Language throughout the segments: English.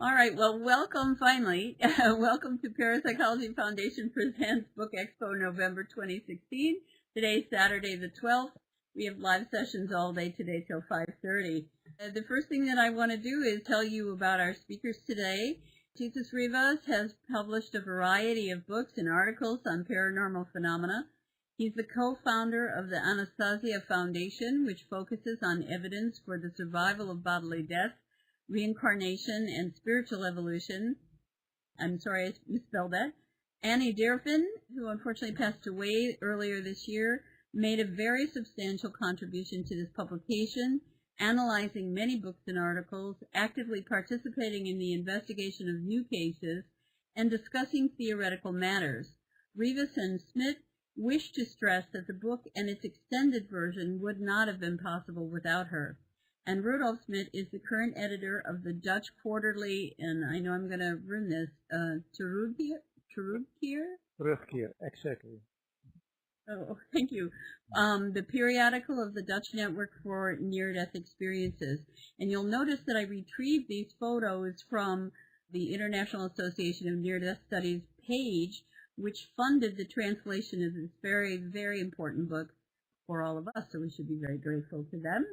All right, well, welcome finally. Welcome to Parapsychology Foundation Presents Book Expo November 2016. Today's Saturday the 12th. We have live sessions all day today till 5:30. The first thing that I want to do is tell you about our speakers today. Titus Rivas has published a variety of books and articles on paranormal phenomena. He's the co-founder of the Anastasia Foundation, which focuses on evidence for the survival of bodily death, reincarnation, and spiritual evolution. I'm sorry, I misspelled that. Anny, who unfortunately passed away earlier this year, made a very substantial contribution to this publication, analyzing many books and articles, actively participating in the investigation of new cases, and discussing theoretical matters. Rivas and Smit wish to stress that the book and its extended version would not have been possible without her. And Rudolf Smit is the current editor of the Dutch quarterly, and I know I'm going to ruin this, Terugkeer, exactly. Oh, thank you. The periodical of the Dutch Network for Near-Death Experiences. And you'll notice that I retrieved these photos from the International Association of Near-Death Studies page, which funded the translation of this very, very important book for all of us, so we should be very grateful to them.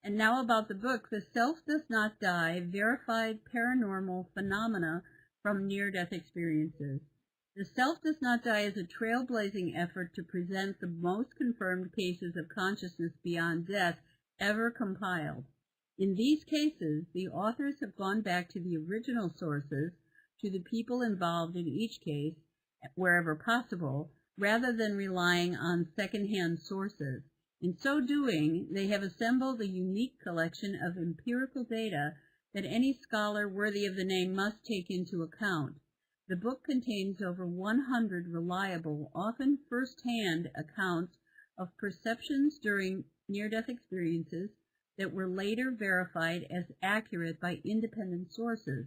And now about the book, The Self Does Not Die, Verified Paranormal Phenomena from Near-Death Experiences. The Self Does Not Die is a trailblazing effort to present the most confirmed cases of consciousness beyond death ever compiled. In these cases, the authors have gone back to the original sources, to the people involved in each case, wherever possible, rather than relying on second-hand sources. In so doing, they have assembled a unique collection of empirical data that any scholar worthy of the name must take into account. The book contains over 100 reliable, often first-hand accounts of perceptions during near-death experiences that were later verified as accurate by independent sources.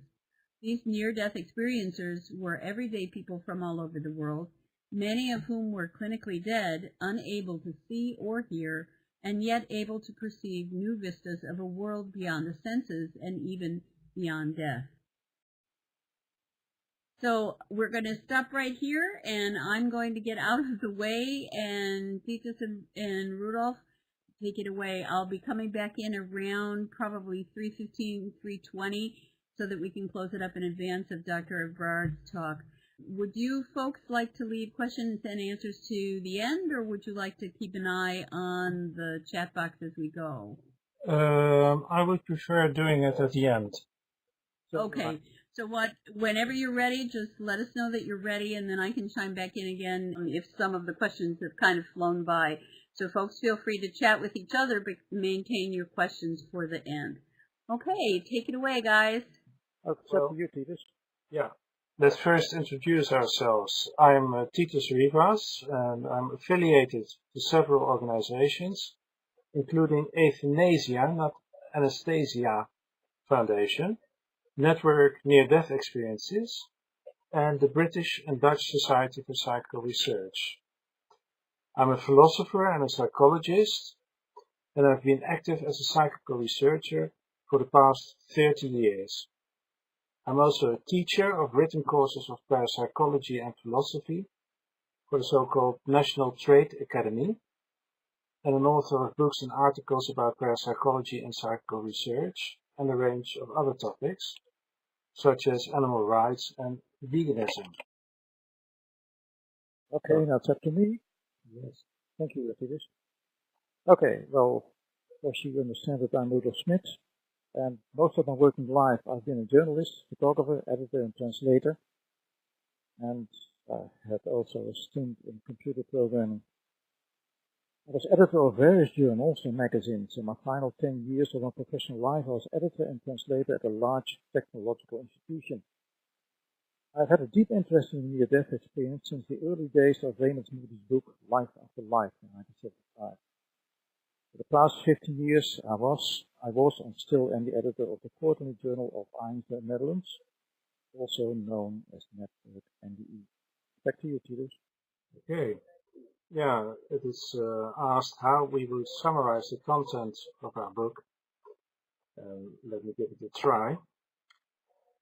These near-death experiencers were everyday people from all over the world, many of whom were clinically dead, unable to see or hear, and yet able to perceive new vistas of a world beyond the senses and even beyond death. So we're going to stop right here, and I'm going to get out of the way, and Titus and Rudolf, take it away. I'll be coming back in around probably 3:15, 3:20, so that we can close it up in advance of Dr. Ebrard's talk. Would you folks like to leave questions and answers to the end, or would you like to keep an eye on the chat box as we go? I would prefer doing it at the end. Okay. So whenever you're ready, just let us know that you're ready, and then I can chime back in again if some of the questions have kind of flown by. So folks, feel free to chat with each other, but maintain your questions for the end. Okay, take it away, guys. It's up to you, Titus. Yeah. Let's first introduce ourselves. I'm Titus Rivas, and I'm affiliated to several organizations, including Euthanasia, not Anastasia Foundation, Network Near-Death Experiences, and the British and Dutch Society for Psychical Research. I'm a philosopher and a psychologist, and I've been active as a psychical researcher for the past 30 years. I'm also a teacher of written courses of parapsychology and philosophy for the so-called National Trade Academy, and an author of books and articles about parapsychology and psychical research, and a range of other topics, such as animal rights and veganism. Okay, now it's up to me. Yes, thank you, Titus. Okay, well, as you understand it, I'm Rudolf Smit, and most of my working life I've been a journalist, photographer, editor, and translator, and I had also a stint in computer programming. I was editor of various journals and magazines. In my final 10 years of my professional life, I was editor and translator at a large technological institution. I've had a deep interest in near-death experience since the early days of Raymond Moody's book, Life After Life, in 1975. For the past 15 years, I was and still am the editor of the quarterly journal of the Netherlands, also known as Network NDE. Back to you, Titus. Okay. Yeah, it is asked how we would summarize the content of our book. Let me give it a try.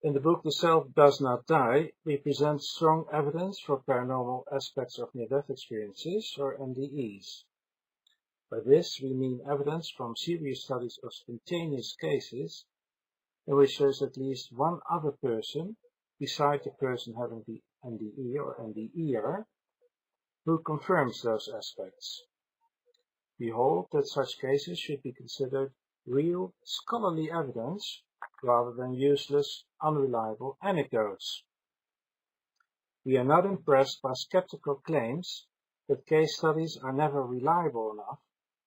In the book The Self Does Not Die, we present strong evidence for paranormal aspects of near-death experiences, or NDEs. By this, we mean evidence from serious studies of spontaneous cases in which there is at least one other person, beside the person having the NDE or NDEer, who confirms those aspects. We hold that such cases should be considered real, scholarly evidence rather than useless, unreliable anecdotes. We are not impressed by skeptical claims that case studies are never reliable enough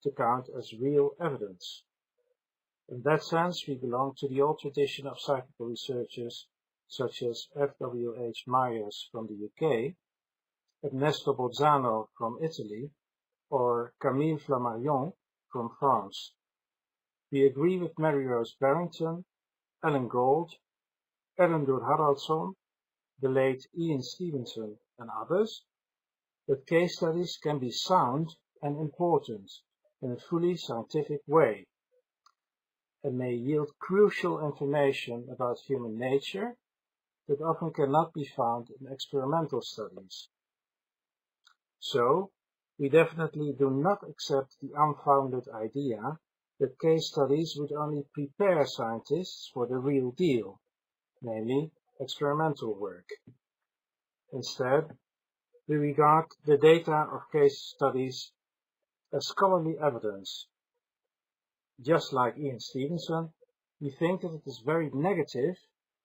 to count as real evidence. In that sense, we belong to the old tradition of psychical researchers such as F.W.H. Myers from the UK, Ernesto Bolzano from Italy, or Camille Flammarion from France. We agree with Mary Rose Barrington, Ellen Gold, Erlendur Haraldsson, the late Ian Stevenson, and others, that case studies can be sound and important in a fully scientific way, and may yield crucial information about human nature that often cannot be found in experimental studies. So, we definitely do not accept the unfounded idea that case studies would only prepare scientists for the real deal, namely experimental work. Instead, we regard the data of case studies as scholarly evidence. Just like Ian Stevenson, we think that it is very negative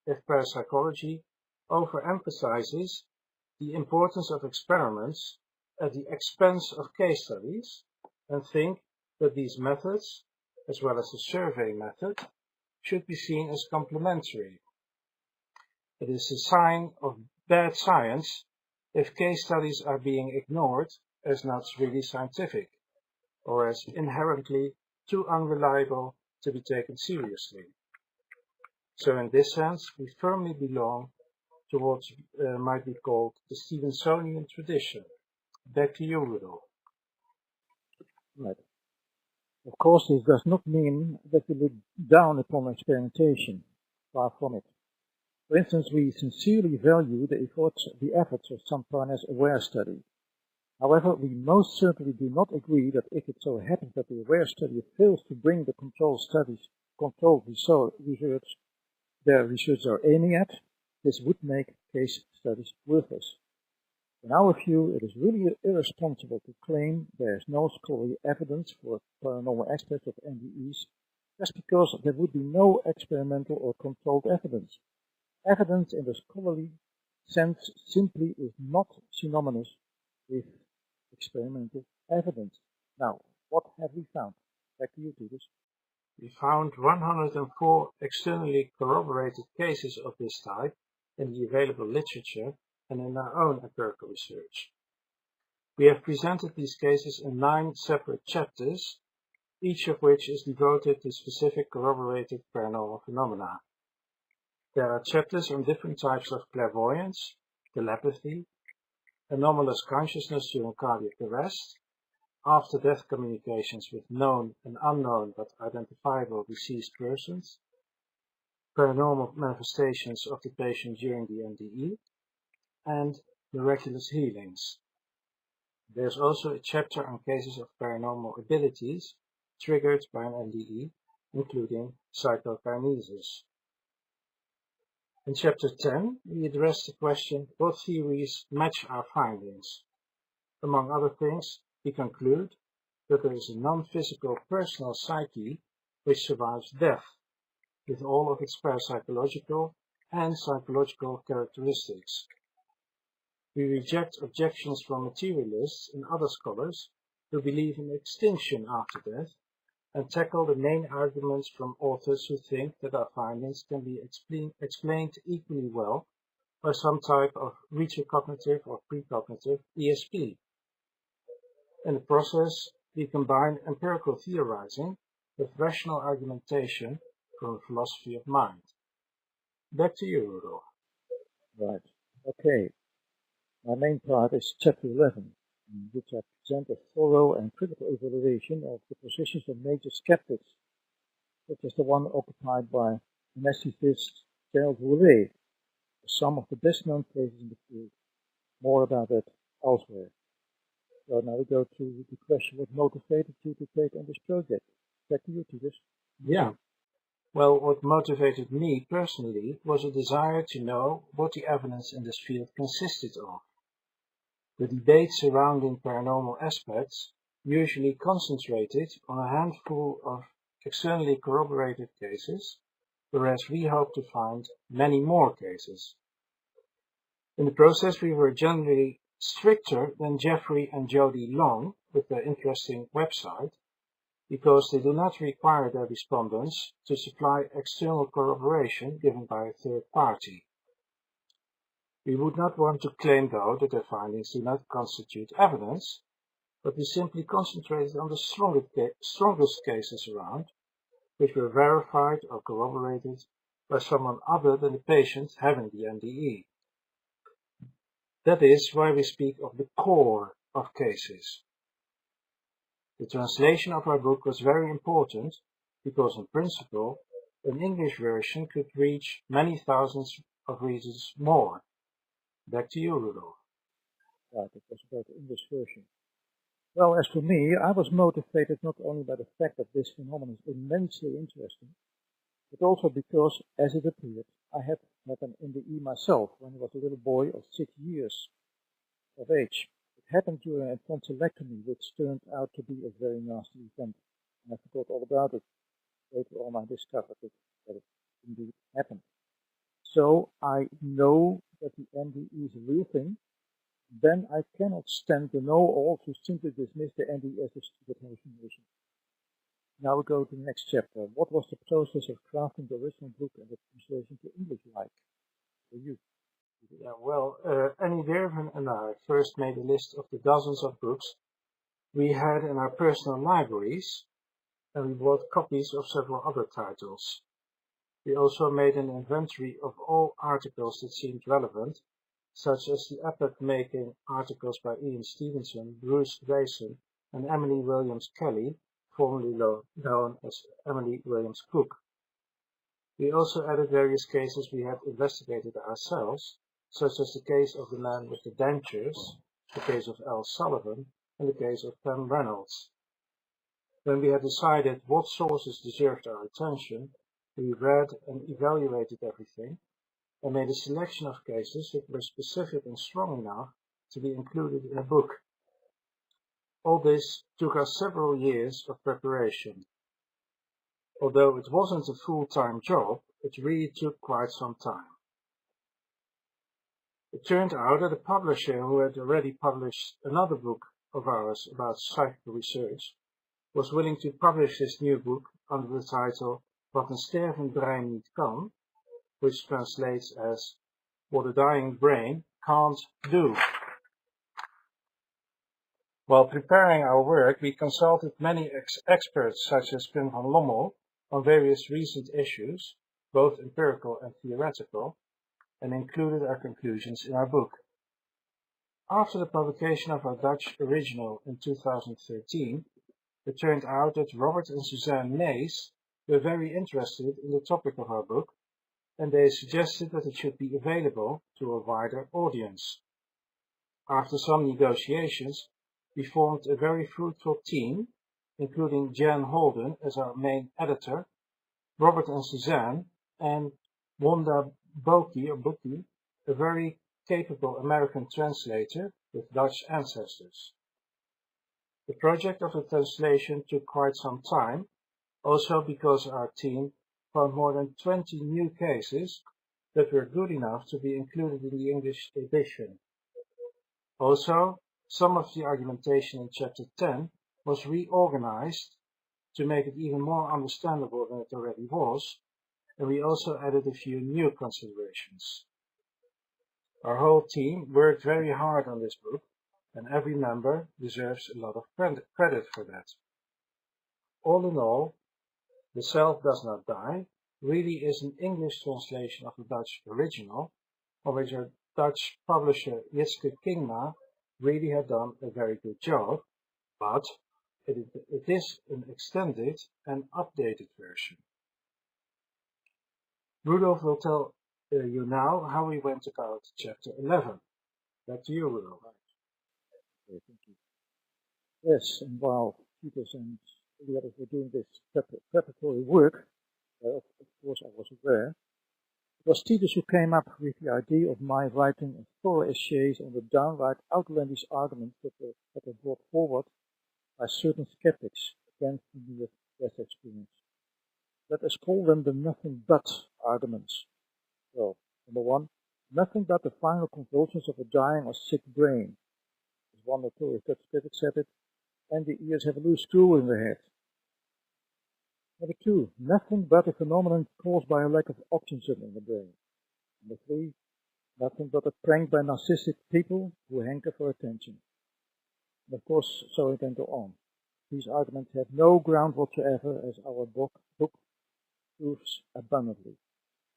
if parapsychology overemphasizes the importance of experiments at the expense of case studies, and think that these methods, as well as the survey method, should be seen as complementary. It is a sign of bad science if case studies are being ignored as not really scientific, or as inherently too unreliable to be taken seriously. So in this sense, we firmly belong to what might be called the Stevensonian tradition. Back to you, Rudolf. Right. Of course, this does not mean that we look down upon experimentation. Far from it. For instance, we sincerely value the efforts of some PARNAS-aware study. However, we most certainly do not agree that if it so happens that the aware study fails to bring the controlled research their researchers are aiming at, this would make case studies worthless. In our view, it is really irresponsible to claim there is no scholarly evidence for paranormal aspects of NDEs just because there would be no experimental or controlled evidence. Evidence in the scholarly sense simply is not synonymous with experimental evidence. Now, what have we found? Back to you, Titus. We found 104 externally corroborated cases of this type in the available literature and in our own empirical research. We have presented these cases in 9 separate chapters, each of which is devoted to specific corroborated paranormal phenomena. There are chapters on different types of clairvoyance, telepathy, anomalous consciousness during cardiac arrest, after-death communications with known and unknown but identifiable deceased persons, paranormal manifestations of the patient during the NDE, and miraculous healings. There is also a chapter on cases of paranormal abilities triggered by an NDE, including psychokinesis. In chapter 10, we address the question what theories match our findings. Among other things, we conclude that there is a non-physical personal psyche which survives death, with all of its parapsychological and psychological characteristics. We reject objections from materialists and other scholars who believe in extinction after death, and tackle the main arguments from authors who think that our findings can be explained equally well by some type of retrocognitive or precognitive ESP. In the process, we combine empirical theorizing with rational argumentation from a philosophy of mind. Back to you, Rudolf. Right. Okay. My main part is chapter 11, in which I present a thorough and critical evaluation of the positions of major skeptics, such as the one occupied by anesthetists, detailed relay of some of the best known cases in the field. More about that elsewhere. So now we go to the question, what motivated you to take on this project? Back to you, Titus. Yeah. Well, what motivated me personally was a desire to know what the evidence in this field consisted of. The debate surrounding paranormal aspects usually concentrated on a handful of externally corroborated cases, whereas we hope to find many more cases. In the process, we were generally stricter than Jeffrey and Jody Long with their interesting website, because they do not require their respondents to supply external corroboration given by a third party. We would not want to claim, though, that their findings do not constitute evidence, but we simply concentrated on the strongest cases around, which were verified or corroborated by someone other than the patient having the NDE. That is why we speak of the core of cases. The translation of our book was very important because, in principle, an English version could reach many thousands of readers more. Back to you, Rudolf. Right, it was about the English version. Well, as for me, I was motivated not only by the fact that this phenomenon is immensely interesting, but also because, as it appeared, I had an NDE myself when I was a little boy of 6 years of age. It happened during a tonsillectomy, which turned out to be a very nasty event, and I forgot all about it. Later on I discovered that it indeed happened. So I know that the NDE is a real thing. Then I cannot stand the know-all to simply dismiss the NDE as a stupid hallucination. Now we go to the next chapter. What was the process of crafting the original book and the translation to English like for you? Yeah, well, Anny, Dirven and I first made a list of the dozens of books we had in our personal libraries, and we bought copies of several other titles. We also made an inventory of all articles that seemed relevant, such as the epoch-making articles by Ian Stevenson, Bruce Grayson, and Emily Williams Kelly, formerly known as Emily Williams Cook. We also added various cases we had investigated ourselves, such as the case of the man with the dentures, the case of Al Sullivan, and the case of Pam Reynolds. When we had decided what sources deserved our attention, we read and evaluated everything, and made a selection of cases that were specific and strong enough to be included in a book. All this took us several years of preparation. Although it wasn't a full-time job, it really took quite some time. It turned out that a publisher who had already published another book of ours about psychical research was willing to publish this new book under the title Wat een stervend brein niet kan, which translates as What a Dying Brain Can't Do. While preparing our work, we consulted many experts such as Pim van Lommel on various recent issues, both empirical and theoretical, and included our conclusions in our book. After the publication of our Dutch original in 2013, it turned out that Robert and Suzanne Mays were very interested in the topic of our book, and they suggested that it should be available to a wider audience. After some negotiations, we formed a very fruitful team, including Jan Holden as our main editor, Robert and Suzanne, and Wanda Boki, a very capable American translator with Dutch ancestors. The project of the translation took quite some time, also because our team found more than 20 new cases that were good enough to be included in the English edition. Also, some of the argumentation in Chapter 10 was reorganized to make it even more understandable than it already was, and we also added a few new considerations. Our whole team worked very hard on this book, and every member deserves a lot of credit for that. All in all, The Self Does Not Die really is an English translation of the Dutch original, on which our Dutch publisher Jitske Kingma really had done a very good job, but it is an extended and updated version. Rudolf will tell you now how we went about chapter 11. Back to you, Rudolf. Okay, thank you. Yes, and while Titus and the others were doing this preparatory work, of course I was aware, it was Titus who came up with the idea of my writing a thorough essays on the downright outlandish arguments that were brought forward by certain skeptics against the near-death experience. Let us call them the nothing but arguments. Well, number one, nothing but the final convulsions of a dying or sick brain. As one notorious Dutch critic said it, and the ears have a loose screw in their head. Number two, nothing but a phenomenon caused by a lack of oxygen in the brain. Number three, nothing but a prank by narcissistic people who hanker for attention. And of course, so it can go on. These arguments have no ground whatsoever, as our book proves abundantly.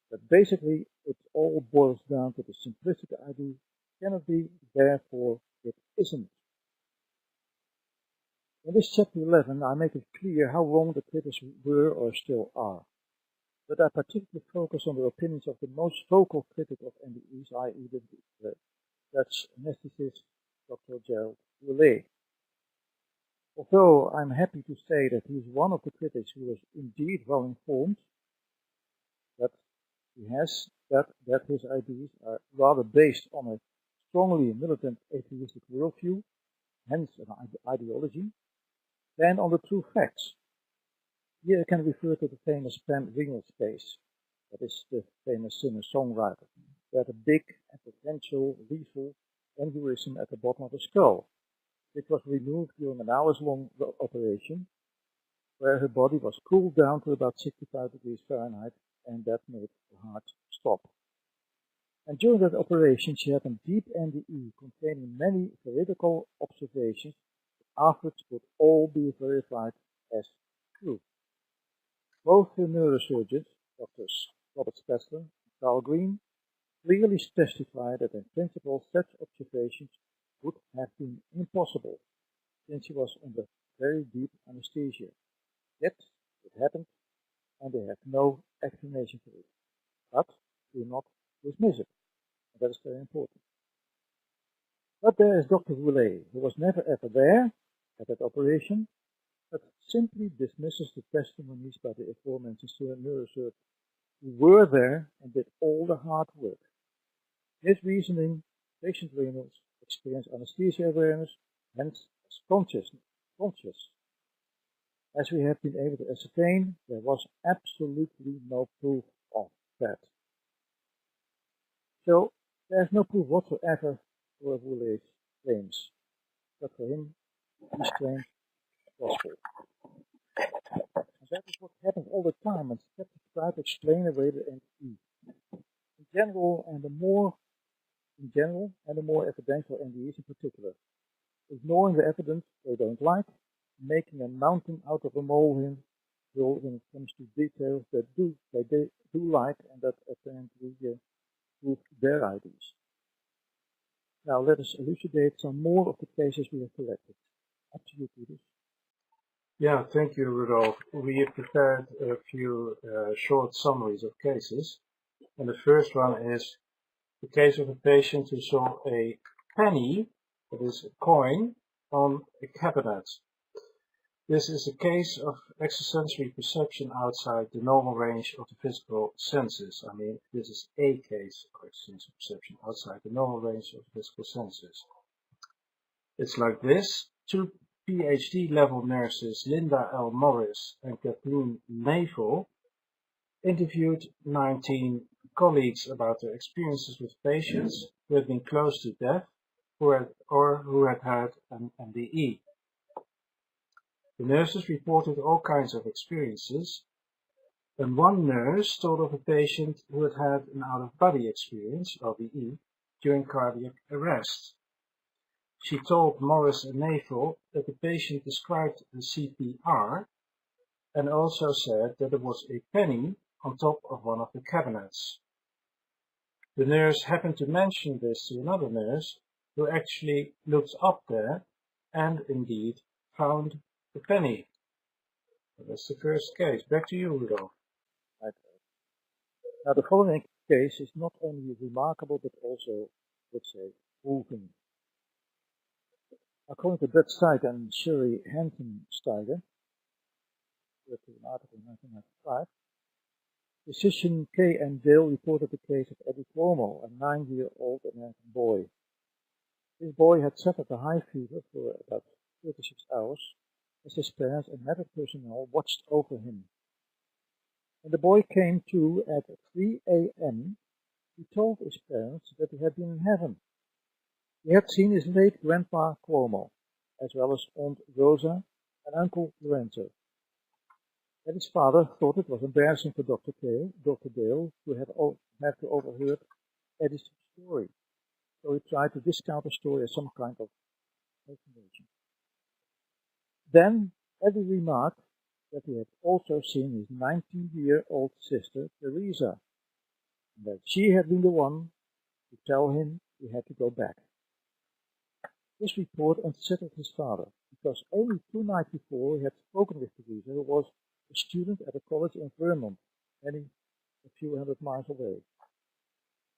But basically, it all boils down to the simplistic idea, cannot be, therefore it isn't. In this chapter 11, I make it clear how wrong the critics were or still are. But I particularly focus on the opinions of the most vocal critic of NDEs, i.e. the Dutch anesthetist, Dr. Gerald Roulet. Although I'm happy to say that he is one of the critics who is indeed well informed, that his ideas are rather based on a strongly militant atheistic worldview, hence an ideology, than on the true facts. Here I can refer to the famous Pam Ringel's case, that is the famous singer-songwriter, who had a big and potential lethal aneurysm at the bottom of the skull, which was removed during an hours-long operation, where her body was cooled down to about 65 degrees Fahrenheit, and that made the heart stop. And during that operation, she had a deep NDE containing many verifiable observations that afterwards would all be verified as true. Both the neurosurgeons, Drs. Robert Spessler and Carl Green, clearly testified that in principle such observations would have been impossible, since she was under very deep anesthesia. Yet it happened, and they have no explanation for it. But do not dismiss it, and that is very important. But there is Dr. Roulet, who was never ever there at that operation, but simply dismisses the testimonies by the aforementioned neurosurgeons who were there and did all the hard work. His reasoning, patient renals experience anesthesia awareness, hence as conscious. As we have been able to ascertain, there was absolutely no proof of that. So there is no proof whatsoever for Roulet's claims, but for him, these claims are gospel. And that is what happens all the time when skeptics try to explain away the NDE. In general, and the more evidential NDEs in particular, ignoring the evidence they don't like, making a mountain out of a molehill when it comes to details they do like and that apparently prove their ideas. Now let us elucidate some more of the cases we have collected. Up to you, Peter. Yeah, thank you, Rudolf. We have prepared a few short summaries of cases. And the first one is the case of a patient who saw a penny, that is a coin, on a cabinet. This is a case of extrasensory perception outside the normal range of the physical senses. I mean, this is a case of extrasensory perception outside the normal range of the physical senses. It's like this. Two PhD level nurses, Linda L. Morris and Kathleen Navel, interviewed 19 colleagues about their experiences with patients who had been close to death or who had had an NDE. The nurses reported all kinds of experiences, and one nurse told of a patient who had had an out-of-body experience, OBE, during cardiac arrest. She told Morris and Navel that the patient described the CPR and also said that there was a penny on top of one of the cabinets. The nurse happened to mention this to another nurse who actually looked up there and indeed found the penny. That's the first case. Back to you, Rudolf. Right. Now the following case is not only remarkable but also, let's say, moving. According to Bud Steiger and Shirley Hanson Steiger, an article in 1995, physician K. M. Dale reported the case of Eddie Cuomo, a 9-year-old American boy. This boy had suffered a high fever for about 36 hours as his parents and medical personnel watched over him. When the boy came to at 3 a.m., he told his parents that he had been in heaven. He had seen his late grandpa Cuomo, as well as Aunt Rosa and Uncle Lorenzo. And his father thought it was embarrassing for Dr. Dale to have to overheard Eddie's story, so he tried to discount the story as some kind of hallucination. Then Eddie remarked that he had also seen his 19-year-old sister Teresa, and that she had been the one to tell him he had to go back. This report unsettled his father, because only 2 nights before he had spoken with Teresa, who was a student at a college in Vermont, a few hundred miles away.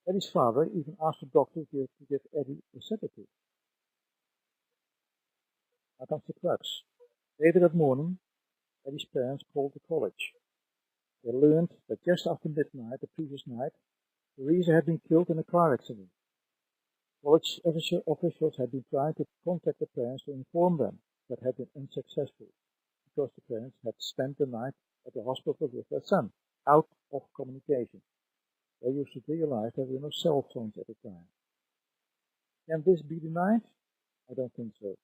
Eddie's father even asked the doctor to give Eddie a sedative. Now comes the crux. Later that morning, Eddie's parents called the college. They learned that just after midnight the previous night, Teresa had been killed in a car accident. College officials had been trying to contact the parents to inform them, but had been unsuccessful, because the parents had spent the night at the hospital with their son, out of communication. They used to realize there were no cell phones at the time. Can this be denied? I don't think so.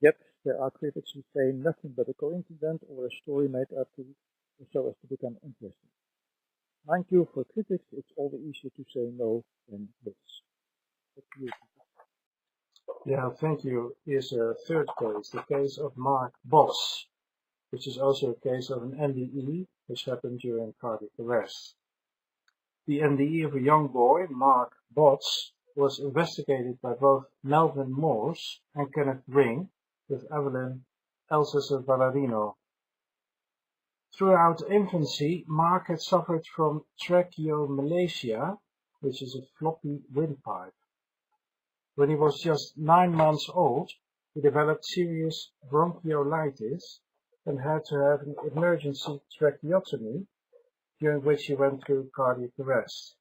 Yet there are critics who say nothing but a coincidence or a story made up to so as to become interesting. Mind you, for critics it's all the easier to say no than this. Yeah, thank you. Here's a third case, the case of Mark Boss, which is also a case of an NDE, which happened during cardiac arrest. The NDE of a young boy, Mark Botts, was investigated by both Melvin Morse and Kenneth Ring with Evelyn Ballerino. Throughout infancy, Mark had suffered from tracheomalacia, which is a floppy windpipe. When he was just 9 months old, he developed serious bronchiolitis and had to have an emergency tracheotomy, during which he went through cardiac arrest.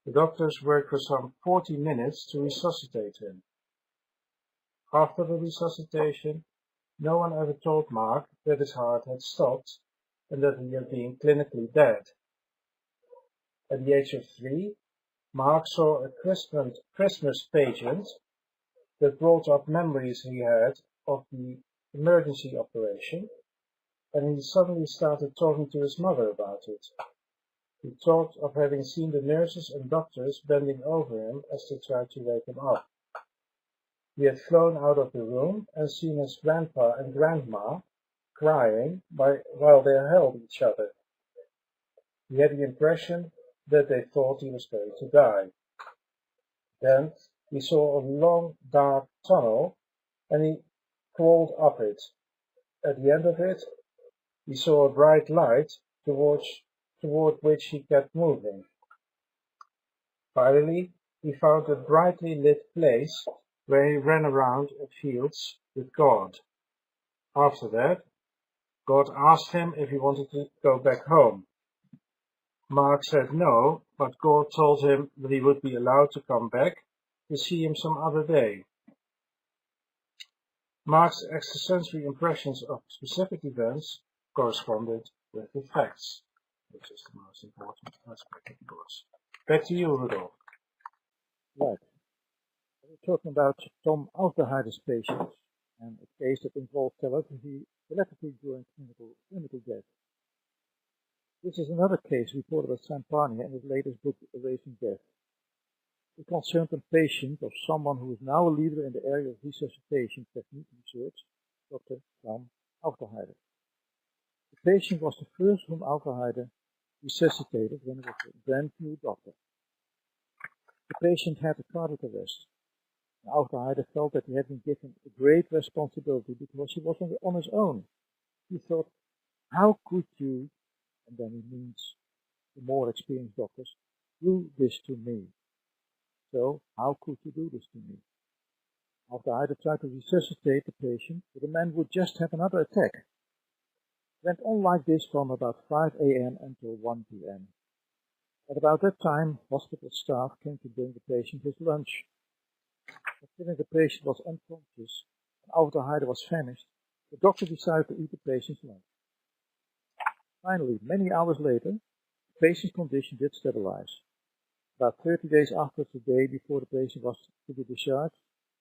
The doctors worked for some 40 minutes to resuscitate him. After the resuscitation, no one ever told Mark that his heart had stopped and that he had been clinically dead. At the age of 3, Mark saw a Christmas pageant that brought up memories he had of the emergency operation, and he suddenly started talking to his mother about it. He talked of having seen the nurses and doctors bending over him as they tried to wake him up. He had flown out of the room and seen his grandpa and grandma crying while they held each other. He had the impression that they thought he was going to die. Then he saw a long, dark tunnel, and he crawled up it. At the end of it, he saw a bright light toward which he kept moving. Finally, he found a brightly lit place where he ran around in fields with God. After that, God asked him if he wanted to go back home. Mark said no, but God told him that he would be allowed to come back to see him some other day. Mark's extrasensory impressions of specific events corresponded with the facts, which is the most important aspect, of course. Back to you, Rudolf. Right. We're talking about Tom Alderheider's patients and a case that involved telepathy during clinical death. This is another case reported by Sam Parnia in his latest book, Erasing Death. It concerned a patient of someone who is now a leader in the area of resuscitation technique research, Dr. Tom Alderheider. The patient was the first whom Alderheider resuscitated when he was a brand new doctor. The patient had a cardiac arrest. Alderheider felt that he had been given a great responsibility because he was on his own. He thought, how could you, and then he means the more experienced doctors, do this to me? So, how could you do this to me? After I had tried to resuscitate the patient, but the man would just have another attack. It went on like this from about 5 a.m. until 1 p.m. At about that time, hospital staff came to bring the patient his lunch. Considering the patient was unconscious and Alpha Hyder was famished, the doctor decided to eat the patient's lunch. Finally, many hours later, the patient's condition did stabilize. About 30 days after the day before the patient was to be discharged,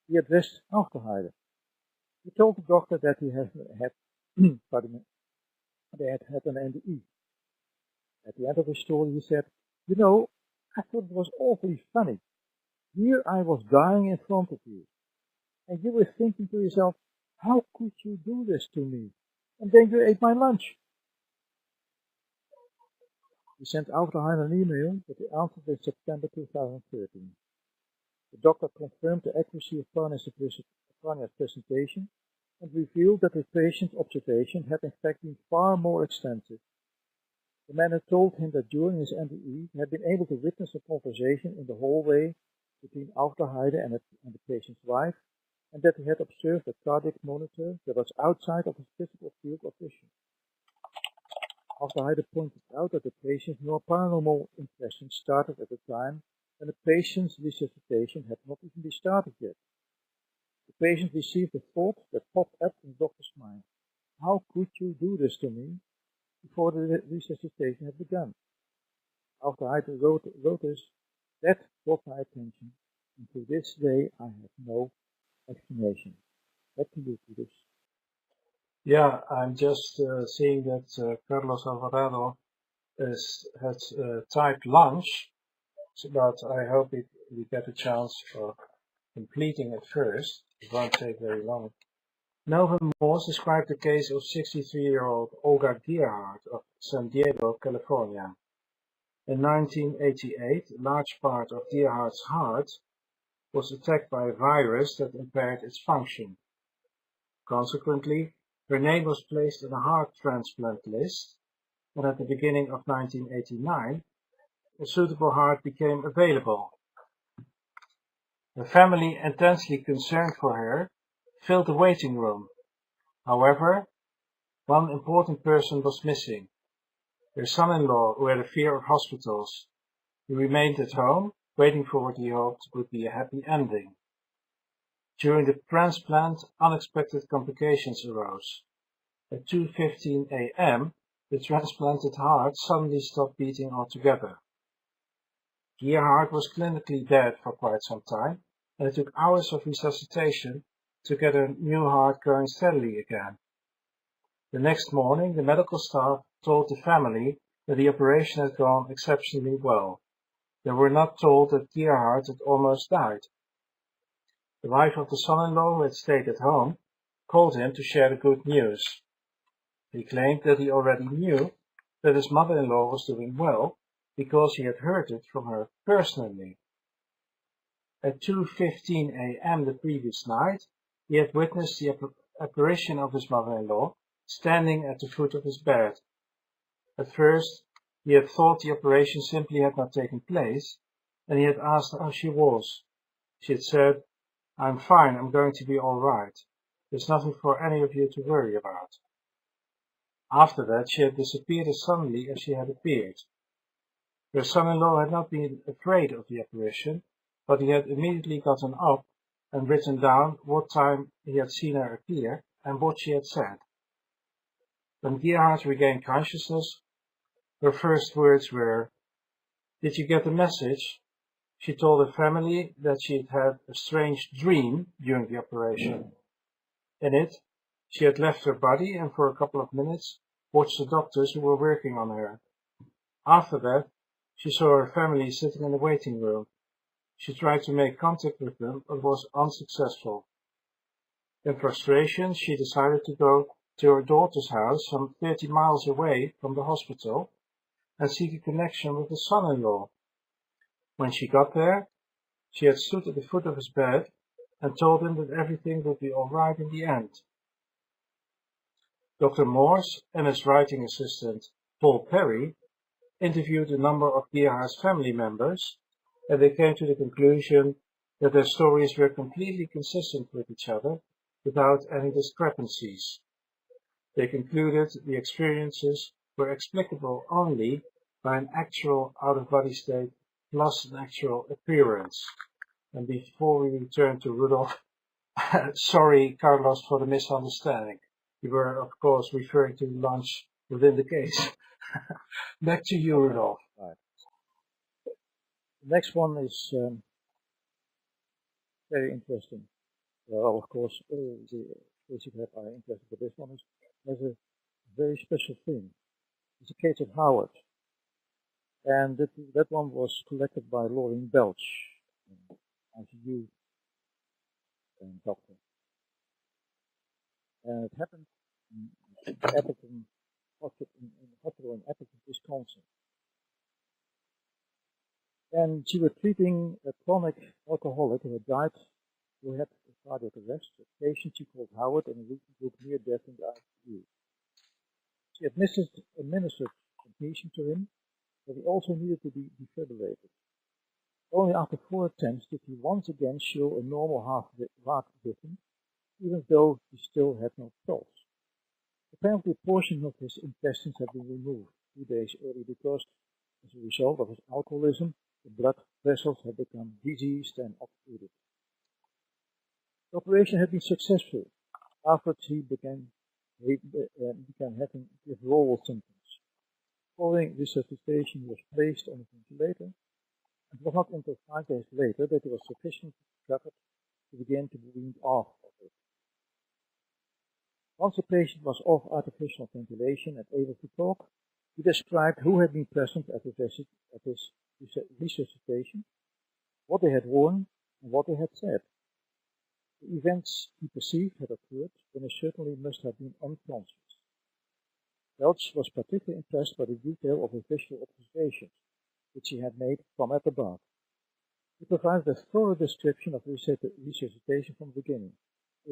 he addressed Alpha Hyder. He told the doctor that he had had an NDE. At the end of his story, he said, "You know, I thought it was awfully funny. Here I was dying in front of you, and you were thinking to yourself, how could you do this to me? And then you ate my lunch." He sent Alpha Hyder an email that he answered in September 2013. The doctor confirmed the accuracy of Parnia's presentation and revealed that the patient's observation had in fact been far more extensive. The man had told him that during his NDE he had been able to witness a conversation in the hallway between Alpha Hyder and the patient's wife, and that he had observed a cardiac monitor that was outside of his physical field of vision. Alpha Hyder pointed out that the patient's more paranormal impression started at the time when the patient's resuscitation had not even been started yet. The patient received a thought that popped up in the doctor's mind. How could you do this to me? Before the resuscitation had begun. Alpha Hyder wrote us, that caught my attention, and to this day I have no explanation. Back to you, Titus. Yeah, I'm just seeing that Carlos Alvarado has typed lunch, but I hope we get a chance for completing it first. It won't take very long. Melvin Morse described the case of 63-year-old Olga Gerhardt of San Diego, California. In 1988, a large part of Gerhardt's heart was attacked by a virus that impaired its function. Consequently, her name was placed on a heart transplant list, and at the beginning of 1989, a suitable heart became available. The family, intensely concerned for her, filled the waiting room. However, one important person was missing. Her son-in-law, who had a fear of hospitals. He remained at home, waiting for what he hoped would be a happy ending. During the transplant, unexpected complications arose. At 2:15 a.m., the transplanted heart suddenly stopped beating altogether. Gerhardt was clinically dead for quite some time, and it took hours of resuscitation to get her new heart going steadily again. The next morning, the medical staff told the family that the operation had gone exceptionally well. They were not told that Gerhardt had almost died. The wife of the son-in-law, who had stayed at home, called him to share the good news. He claimed that he already knew that his mother-in-law was doing well because he had heard it from her personally. At 2:15 a.m. the previous night, he had witnessed the apparition of his mother-in-law standing at the foot of his bed. At first, he had thought the operation simply had not taken place, and he had asked how she was. She had said, "I'm fine, I'm going to be all right. There's nothing for any of you to worry about." After that, she had disappeared as suddenly as she had appeared. Her son-in-law had not been afraid of the apparition, but he had immediately gotten up and written down what time he had seen her appear and what she had said. When Gerhardt regained consciousness, her first words were, "Did you get the message?" She told her family that she had had a strange dream during the operation. In it, she had left her body and for a couple of minutes watched the doctors who were working on her. After that, she saw her family sitting in the waiting room. She tried to make contact with them, but was unsuccessful. In frustration, she decided to go to her daughter's house some 30 miles away from the hospital and seek a connection with the son-in-law. When she got there, she had stood at the foot of his bed and told him that everything would be all right in the end. Dr. Morse and his writing assistant, Paul Perry, interviewed a number of Gerhard's family members, and they came to the conclusion that their stories were completely consistent with each other without any discrepancies. They concluded the experiences were explicable only by an actual out-of-body state plus an actual appearance. And before we return to Rudolf, sorry, Carlos, for the misunderstanding. We were, of course, referring to lunch within the case. Back to you, Rudolf. Right. The next one is very interesting. Well, of course, all the cases that are interested, but this one has a very special thing. It's a case of Howard. And that one was collected by Lauren Belch, an ICU doctor. And it happened in Appleton hospital in Appleton, Wisconsin. And she was treating a chronic alcoholic who had cardiac arrest, a patient she called Howard, and with near death in the ICU. She administered magnesium to him, but he also needed to be defibrillated. Only after 4 attempts did he once again show a normal heart rhythm, even though he still had no pulse. Apparently a portion of his intestines had been removed 2 days earlier because, as a result of his alcoholism, the blood vessels had become diseased and obstructed. The operation had been successful. Afterwards he began having withdrawal symptoms. Following resuscitation, he was placed on a ventilator, and it was not until 5 days later that he was sufficiently recovered to begin to be weaned off of it. Once the patient was off artificial ventilation and able to talk, he described who had been present at his resuscitation, what they had worn, and what they had said. The events he perceived had occurred when he certainly must have been unconscious. Welch was particularly impressed by the detail of his visual observations, which he had made from up above. He provided a thorough description of resuscitation from the beginning.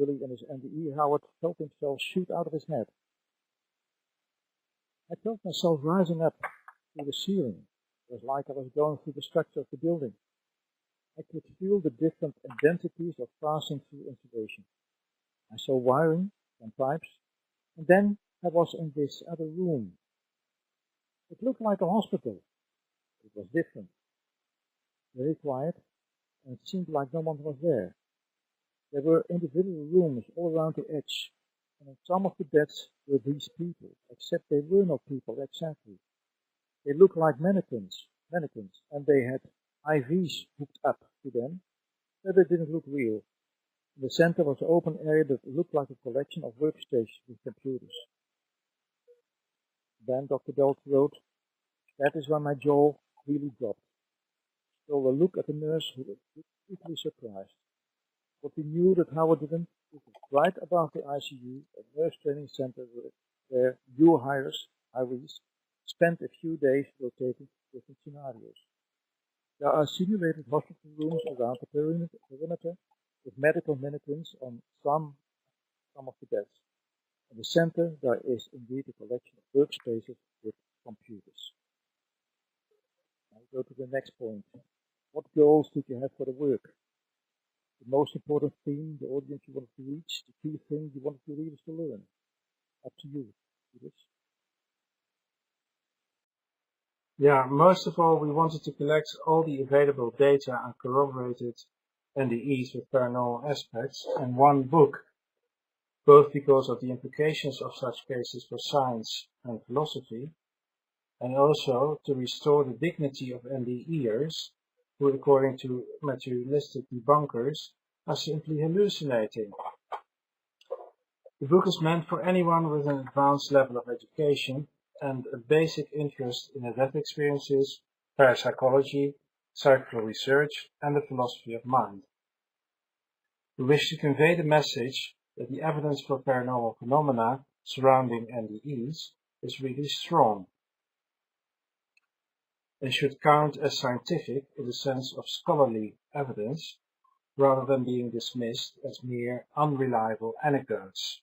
Early in his NDE, Howard felt himself shoot out of his head. I felt myself rising up through the ceiling. It was like I was going through the structure of the building. I could feel the different densities of passing through insulation. I saw wiring and pipes, and then I was in this other room. It looked like a hospital. It was different, very quiet, and it seemed like no one was there. There were individual rooms all around the edge, and on some of the beds were these people, except they were not people exactly. They looked like mannequins, and they had IVs hooked up to them, but they didn't look real. In the center was an open area that looked like a collection of workstations with computers. Then Dr. Belt wrote, "That is when my jaw really dropped." Stole a look at the nurse who was deeply surprised. But we knew that Howard didn't. It was right above the ICU, a nurse training center where new hires, IVs, spent a few days rotating different scenarios. There are simulated hospital rooms around the perimeter with medical mannequins on some of the beds. In the center, there is indeed a collection of workspaces with computers. Now we go to the next point. What goals did you have for the work? The most important theme, the audience you wanted to reach, the key thing you wanted your readers to learn. Up to you. Yeah, most of all, we wanted to collect all the available data and corroborated NDEs with paranormal aspects in one book, both because of the implications of such cases for science and philosophy, and also to restore the dignity of NDEers, who, according to materialistic debunkers, are simply hallucinating. The book is meant for anyone with an advanced level of education and a basic interest in near-death experiences, parapsychology, psychical research, and the philosophy of mind. We wish to convey the message that the evidence for paranormal phenomena surrounding NDEs is really strong and should count as scientific in the sense of scholarly evidence, rather than being dismissed as mere unreliable anecdotes.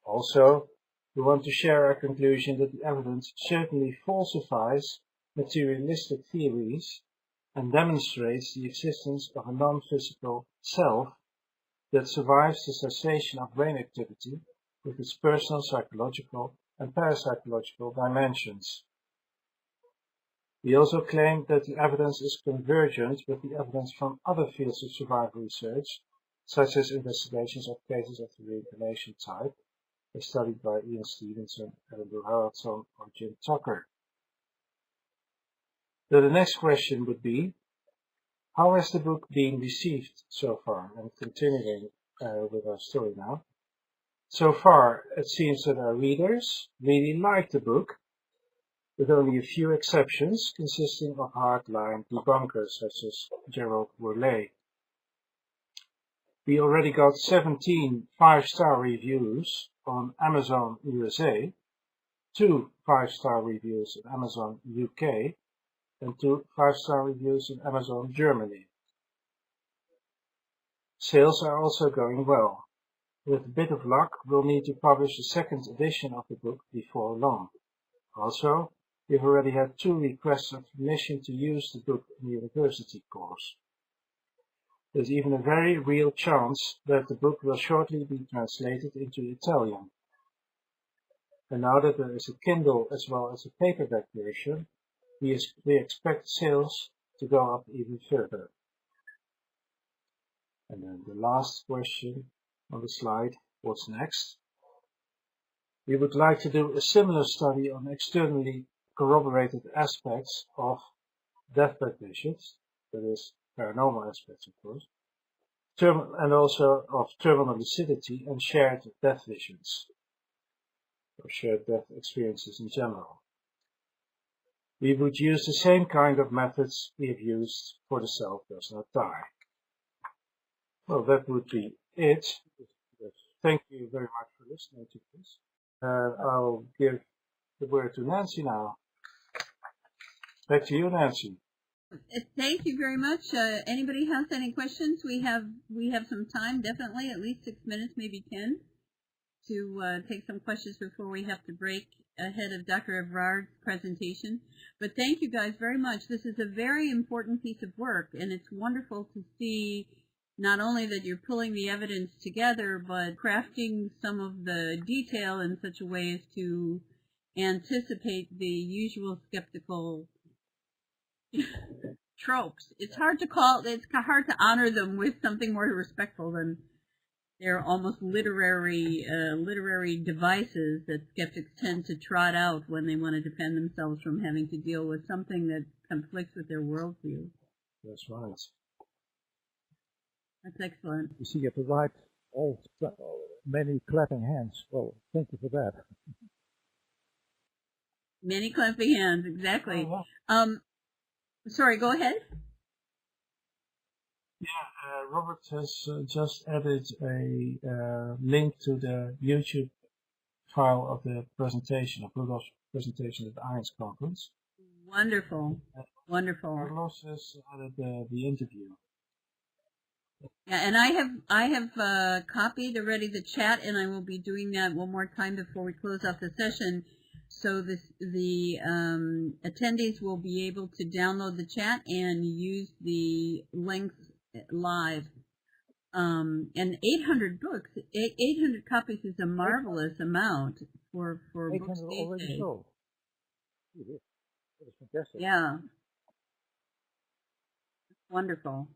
Also, We want to share our conclusion that the evidence certainly falsifies materialistic theories and demonstrates the existence of a non-physical self that survives the cessation of brain activity with its personal, psychological and parapsychological dimensions. We also claim that the evidence is convergent with the evidence from other fields of survival research, such as investigations of cases of the reincarnation type, as studied by Ian Stevenson, Andrew Haraldson, or Jim Tucker. So the next question would be, how has the book been received so far? And continuing with our story now. So far, it seems that our readers really like the book, with only a few exceptions consisting of hardline debunkers such as Gerald Worley. We already got 17 5-star reviews on Amazon USA, 2 5-star reviews on Amazon UK, and 2 5-star reviews on Amazon Germany. Sales are also going well. With a bit of luck, we'll need to publish a second edition of the book before long. Also, we've already had 2 requests of permission to use the book in the university course. There's even a very real chance that the book will shortly be translated into Italian. And now that there is a Kindle as well as a paperback version, we expect sales to go up even further. And then the last question on the slide, what's next? We would like to do a similar study on externally corroborated aspects of deathbed visions, that is, paranormal aspects of course, and also of terminal lucidity and shared death visions, or shared death experiences in general. We would use the same kind of methods we have used for The Self Does Not Die. Well, that would be it. Thank you very much for listening to this. I'll give the word to Nancy now. Back to you, Nancy. Thank you very much. Anybody has any questions? We have some time, definitely, at least 6 minutes, maybe 10, to take some questions before we have to break ahead of Dr. Evrard's presentation. But thank you guys very much. This is a very important piece of work, and it's wonderful to see not only that you're pulling the evidence together, but crafting some of the detail in such a way as to anticipate the usual skeptical tropes. It's hard to honor them with something more respectful than their almost literary devices that skeptics tend to trot out when they want to defend themselves from having to deal with something that conflicts with their worldview. That's right. That's excellent. You see at the right, many clapping hands. Well, thank you for that. Many clapping hands, exactly. Oh, wow. Sorry, go ahead. Yeah, Robert has just added a link to the YouTube file of the presentation, of Rudolf's presentation at the IANS conference. Wonderful, wonderful. Carlos has added the interview. Yeah, and I have copied already the chat, and I will be doing that one more time before we close off the session. So the attendees will be able to download the chat and use the links live. And 800 books, 800 copies is a marvelous amount for books these days. Sold. That is fantastic. Yeah, wonderful.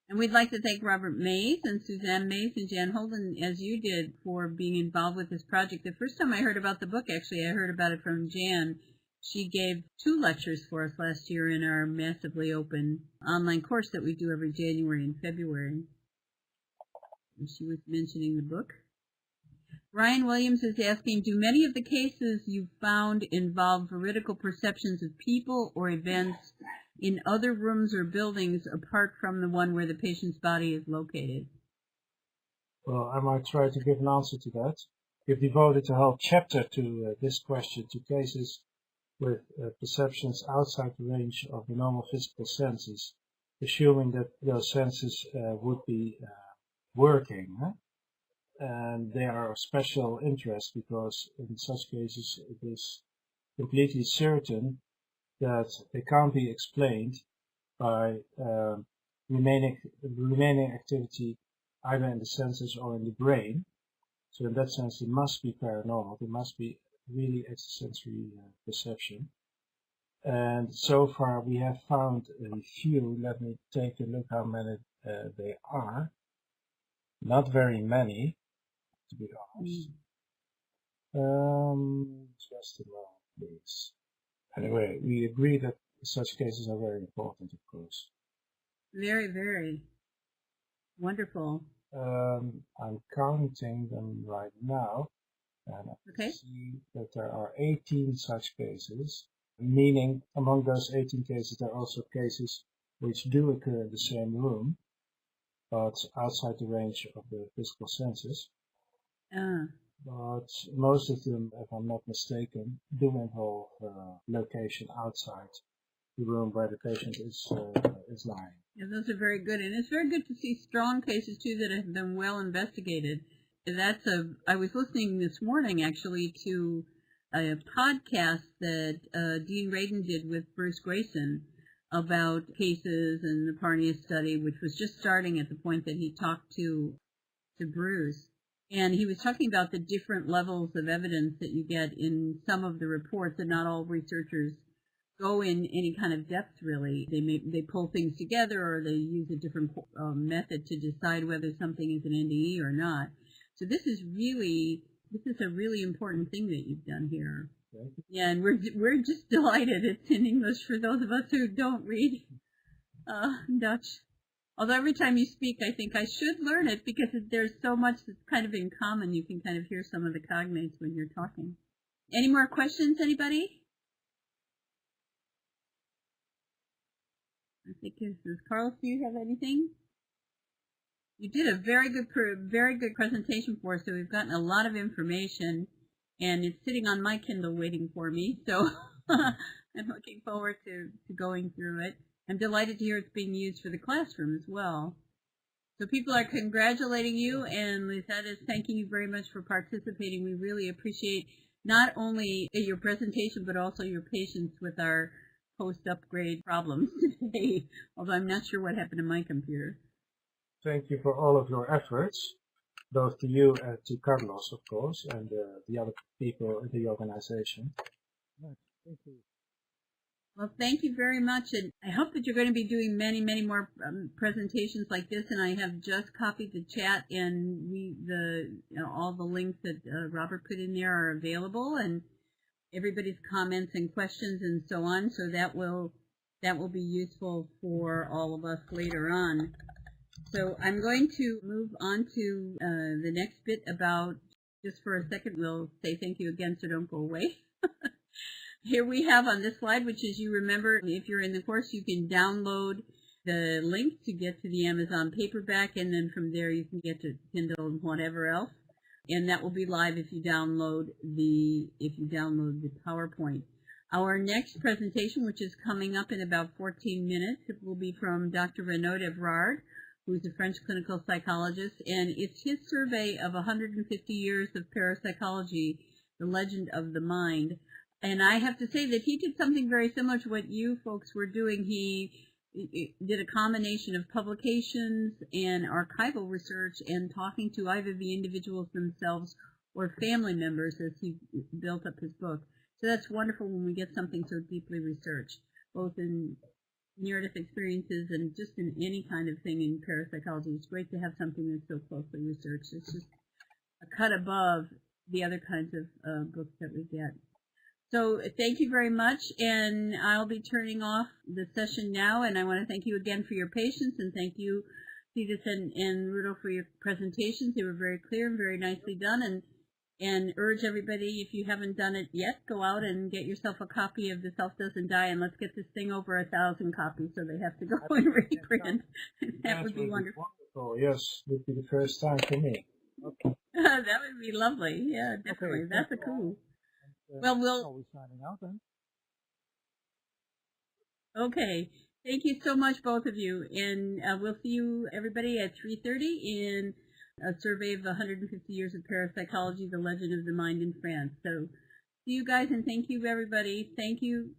And we'd like to thank Robert Mays and Suzanne Mays and Jan Holden, as you did, for being involved with this project. The first time I heard about the book, actually, I heard about it from Jan. She gave 2 lectures for us last year in our massively open online course that we do every January and February. And she was mentioning the book. Ryan Williams is asking, do many of the cases you found involve veridical perceptions of people or events in other rooms or buildings apart from the one where the patient's body is located? Well, I might try to give an answer to that. We've devoted a whole chapter to this question, to cases with perceptions outside the range of the normal physical senses, assuming that those senses would be working. and they are of special interest because in such cases it is completely certain that they can't be explained by remaining activity either in the senses or in the brain. So in that sense, it must be paranormal. It must be really extrasensory perception. And so far we have found a few. Let me take a look how many they are. Not very many, to be honest. Just a moment, please. Anyway, we agree that such cases are very important, of course. Very, very. Wonderful. I'm counting them right now, and I see that there are 18 such cases, meaning among those 18 cases there are also cases which do occur in the same room, but outside the range of the physical senses. But most of them, if I'm not mistaken, do involve location outside the room where the patient is lying. Yeah, those are very good, and it's very good to see strong cases too that have been well investigated. I was listening this morning actually to a podcast that Dean Radin did with Bruce Grayson about cases and the Parnius study, which was just starting at the point that he talked to Bruce. And he was talking about the different levels of evidence that you get in some of the reports, and not all researchers go in any kind of depth, really. They pull things together, or they use a different method to decide whether something is an NDE or not. So this is a really important thing that you've done here. Okay. Yeah, and we're just delighted. It's in English for those of us who don't read Dutch. Although every time you speak, I think I should learn it because there's so much that's kind of in common. You can kind of hear some of the cognates when you're talking. Any more questions, anybody? I think Carlos, do you have anything? You did a very good presentation for us, so we've gotten a lot of information, and it's sitting on my Kindle waiting for me, so I'm looking forward to going through it. I'm delighted to hear it's being used for the classroom as well. So people are congratulating you, and Lisette is thanking you very much for participating. We really appreciate not only your presentation, but also your patience with our post-upgrade problems today, although I'm not sure what happened to my computer. Thank you for all of your efforts, both to you and to Carlos, of course, and the other people in the organization. Thank you. Well, thank you very much, and I hope that you're going to be doing many, many more presentations like this. And I have just copied the chat, and all the links that Robert put in there are available, and everybody's comments and questions and so on. So that will be useful for all of us later on. So I'm going to move on to the next bit about. Just for a second, we'll say thank you again, so don't go away. Here we have on this slide, which is, you remember, if you're in the course, you can download the link to get to the Amazon paperback, and then from there you can get to Kindle and whatever else. And that will be live if you download the PowerPoint. Our next presentation, which is coming up in about 14 minutes, it will be from Dr. Renaud Evrard, who's a French clinical psychologist, and it's his survey of 150 years of parapsychology, the legend of the mind. And I have to say that he did something very similar to what you folks were doing. He did a combination of publications and archival research and talking to either the individuals themselves or family members as he built up his book. So that's wonderful when we get something so deeply researched, both in near-death experiences and just in any kind of thing in parapsychology. It's great to have something that's so closely researched. It's just a cut above the other kinds of books that we get. So thank you very much, and I'll be turning off the session now, and I want to thank you again for your patience, and thank you, Titus and Rudolf, for your presentations. They were very clear and very nicely done, and urge everybody, if you haven't done it yet, go out and get yourself a copy of The Self Doesn't Die, and let's get this thing over 1,000 copies so they have to go and reprint. That would be wonderful. Yes, would be the first time for me. Okay. That would be lovely. Yeah, definitely. Okay, that's a cool. Well, we'll. we signing out then? Okay. Thank you so much, both of you, and we'll see you, everybody, at 3:30 in a survey of the 150 years of parapsychology, the legend of the mind in France. So see you guys, and thank you, everybody. Thank you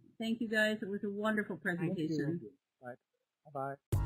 guys. It was a wonderful presentation. Thank you. Right. Bye-bye.